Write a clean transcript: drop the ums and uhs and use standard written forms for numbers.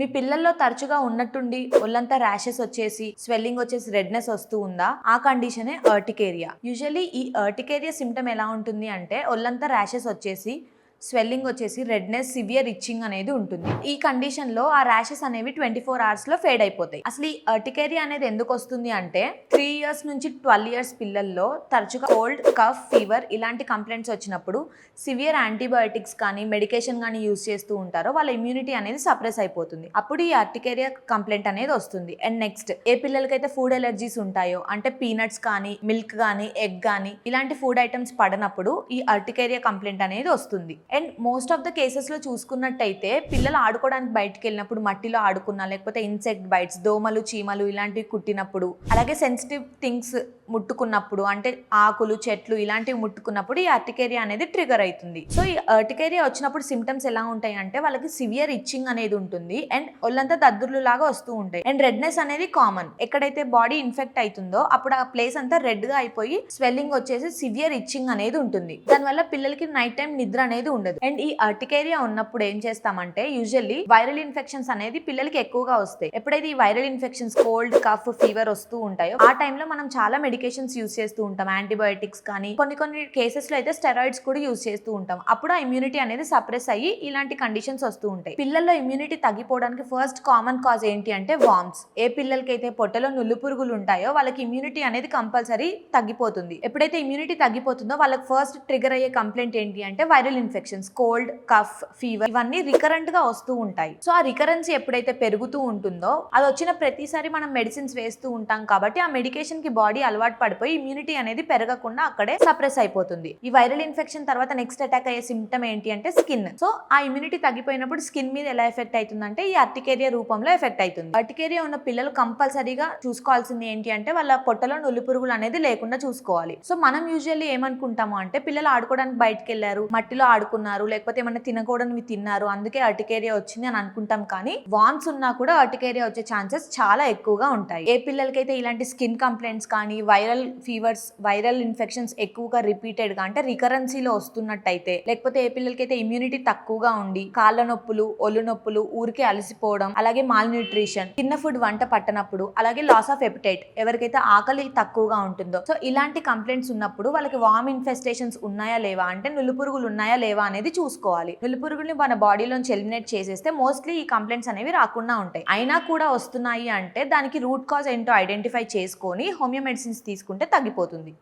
మీ పిల్లల్లో తరచుగా ఉన్నట్టుండి ఒళ్ళంతా ర్యాషెస్ వచ్చేసి స్వెల్లింగ్ వచ్చేసి రెడ్నెస్ వస్తూ ఉందా? ఆ కండిషనే అర్టికేరియా. యూజువల్లీ ఈ అర్టికేరియా సిమ్టమ్ ఎలా ఉంటుంది అంటే ఒళ్ళంతా ర్యాషెస్ వచ్చేసి స్వెల్లింగ్ వచ్చేసి రెడ్నెస్, సివియర్ ఇచ్చింగ్ అనేది ఉంటుంది. ఈ కండిషన్ లో ఆ ర్యాషెస్ అనేవి 24 hours లో ఫేడ్ అయిపోతాయి. అసలు ఈ అర్టికేరియా అనేది ఎందుకు వస్తుంది అంటే 3 years నుంచి 12 years పిల్లల్లో తరచుగా కోల్డ్, కఫ్, ఫీవర్ ఇలాంటి కంప్లైంట్స్ వచ్చినప్పుడు సివియర్ యాంటీబయాటిక్స్ కానీ మెడికేషన్ కానీ యూజ్ చేస్తూ ఉంటారో వాళ్ళ ఇమ్యూనిటీ అనేది సప్రెస్ అయిపోతుంది. అప్పుడు ఈ అర్టికేరియా కంప్లైంట్ అనేది వస్తుంది. అండ్ నెక్స్ట్, ఏ పిల్లలకైతే ఫుడ్ ఎలర్జీస్ ఉంటాయో అంటే పీనట్స్ కానీ, మిల్క్ కానీ, ఎగ్ కానీ ఇలాంటి ఫుడ్ ఐటమ్స్ పడనప్పుడు ఈ అర్టికేరియా కంప్లైంట్ అనేది వస్తుంది. And most of the cases లో చూసుకున్నట్టయితే పిల్లలు ఆడుకోవడానికి బయటకు వెళ్ళినప్పుడు మట్టిలో ఆడుకున్నా, లేకపోతే ఇన్సెక్ట్ బైట్స్, దోమలు, చీమలు ఇలాంటివి కుట్టినప్పుడు, అలాగే సెన్సిటివ్ థింగ్స్ ముట్టుకున్నప్పుడు అంటే ఆకులు, చెట్లు ఇలాంటివి ముట్టుకున్నప్పుడు ఈ అర్టికేరియా అనేది ట్రిగర్ అవుతుంది. సో ఈ అర్టికేరియా వచ్చినప్పుడు సిమ్టమ్స్ ఎలా ఉంటాయి అంటే వాళ్ళకి సివియర్ ఇచ్చింగ్ అనేది ఉంటుంది అండ్ ఒళ్ళంతా దద్దుర్లు లాగా వస్తూ ఉంటాయి. అండ్ రెడ్నెస్ అనేది కామన్. ఎక్కడైతే బాడీ ఇన్ఫెక్ట్ అవుతుందో అప్పుడు ఆ ప్లేస్ అంతా రెడ్ గా అయిపోయి స్వెల్లింగ్ వచ్చేసి సివియర్ ఇచ్చింగ్ అనేది ఉంటుంది. దానివల్ల పిల్లలకి నైట్ టైం నిద్ర అనేది ఉండదు. అండ్ ఈ అర్టికేరియా ఉన్నప్పుడు ఏం చేస్తామంటే యూజువల్లీ వైరల్ ఇన్ఫెక్షన్స్ అనేది పిల్లలకి ఎక్కువగా వస్తాయి. ఎప్పుడైతే ఈ viral infections cold, cough, fever వస్తూ ఉంటాయో ఆ టైంలో మనం చాలా మెడికేషన్స్ యూజ్ చేస్తూ ఉంటాం. యాంటీబయాటిక్స్ కానీ కొన్ని కేసెస్ లో అయితే స్టెరాయిడ్స్ కూడా యూజ్ చేస్తూ ఉంటాం. అప్పుడు ఆ ఇమ్యూనిటీ అనేది సప్రెస్ అయ్యి ఇలాంటి కండిషన్స్ వస్తూ ఉంటాయి. పిల్లల్లో ఇమ్యూనిటీ తగ్గిపోవడానికి ఫస్ట్ కామన్ కాజ్ ఏంటి అంటే వామ్స్. ఏ పిల్లలకైతే పొట్టలో నుల్లు పురుగులు ఉంటాయో వాళ్ళకి ఇమ్యూనిటీ అనేది కంపల్సరీ తగ్గిపోతుంది. ఎప్పుడైతే ఇమ్యూనిటీ తగ్గిపోతుందో వాళ్ళకి ఫస్ట్ ట్రిగర్ అయ్యే కంప్లైంట్ ఏంటి అంటే viral infections, cold, cough, fever ఇవన్నీ రికరెంట్ గా వస్తూ ఉంటాయి. సో ఆ రికరెన్సీ ఎప్పుడైతే పెరుగుతూ ఉంటుందో అది వచ్చిన ప్రతిసారి మనం మెడిసిన్స్ వేస్తూ ఉంటాం కాబట్టి ఆ మెడికేషన్ కి బాడీ అలవాటు పడిపోయి ఇమ్యూనిటీ అనేది పెరగకుండా అక్కడే సప్రెస్ అయిపోతుంది. ఈ వైరల్ ఇన్ఫెక్షన్ తర్వాత నెక్స్ట్ అటాక్ అయ్యే సిమ్టమ్ ఏంటి అంటే స్కిన్. సో ఆ ఇమ్యూనిటీ తగ్గిపోయినప్పుడు స్కిన్ మీద ఎలా ఎఫెక్ట్ అవుతుందంటే ఈ అర్టికేరియా రూపంలో ఎఫెక్ట్ అవుతుంది. అర్టికేరియా ఉన్న పిల్లలు కంపల్సరీగా చూసుకోవాల్సింది ఏంటి అంటే వాళ్ళ పొట్టలో నులి పురుగులు అనేది లేకుండా చూసుకోవాలి. సో మనం యూజువల్లీ ఏమనుకుంటాము అంటే పిల్లలు ఆడుకోవడానికి బయటకు వెళ్ళారు, మట్టిలో ఆడుకున్నారు, లేకపోతే ఏమన్నా తినకూడనివి తిన్నారు, అందుకే అర్టికేరియా వచ్చింది అని అనుకుంటాం. కానీ వామ్స్ ఉన్నా కూడా అర్టికేరియా వచ్చే ఛాన్సెస్ చాలా ఎక్కువగా ఉంటాయి. ఏ పిల్లలకైతే ఇలాంటి స్కిన్ కంప్లైంట్స్ కానీ వైరల్ ఫీవర్స్, వైరల్ ఇన్ఫెక్షన్స్ ఎక్కువగా రిపీటెడ్ గా అంటే రికరెన్సీలో వస్తున్నట్టయితే, లేకపోతే ఏ పిల్లలకైతే ఇమ్యూనిటీ తక్కువగా ఉండి కాళ్ళ నొప్పులు, ఒళ్ళు నొప్పులు, ఊరికే అలసిపోవడం, అలాగే మాల్ న్యూట్రిషన్, తిన్న ఫుడ్ వంట పట్టనప్పుడు, అలాగే లాస్ ఆఫ్ ఎపిటైట్, ఎవరికైతే ఆకలి తక్కువగా ఉంటుందో, సో ఇలాంటి కంప్లైంట్స్ ఉన్నప్పుడు వాళ్ళకి వామ్ ఇన్ఫెస్టేషన్స్ ఉన్నాయా లేవా అంటే నులు పురుగులు ఉన్నాయా లేవా అనేది చూసుకోవాలి. నులి పురుగుల్ని మన బాడీలోంచి ఎలిమినేట్ చేసేస్తే మోస్ట్లీ ఈ కంప్లైంట్స్ అనేవి రాకుండా ఉంటాయి. అయినా కూడా వస్తున్నాయి అంటే దానికి రూట్ కాజ్ ఏంటో ఐడెంటిఫై చేసుకొని హోమియో మెడిసిన్స్ తీసుకుంటే తగ్గిపోతుంది.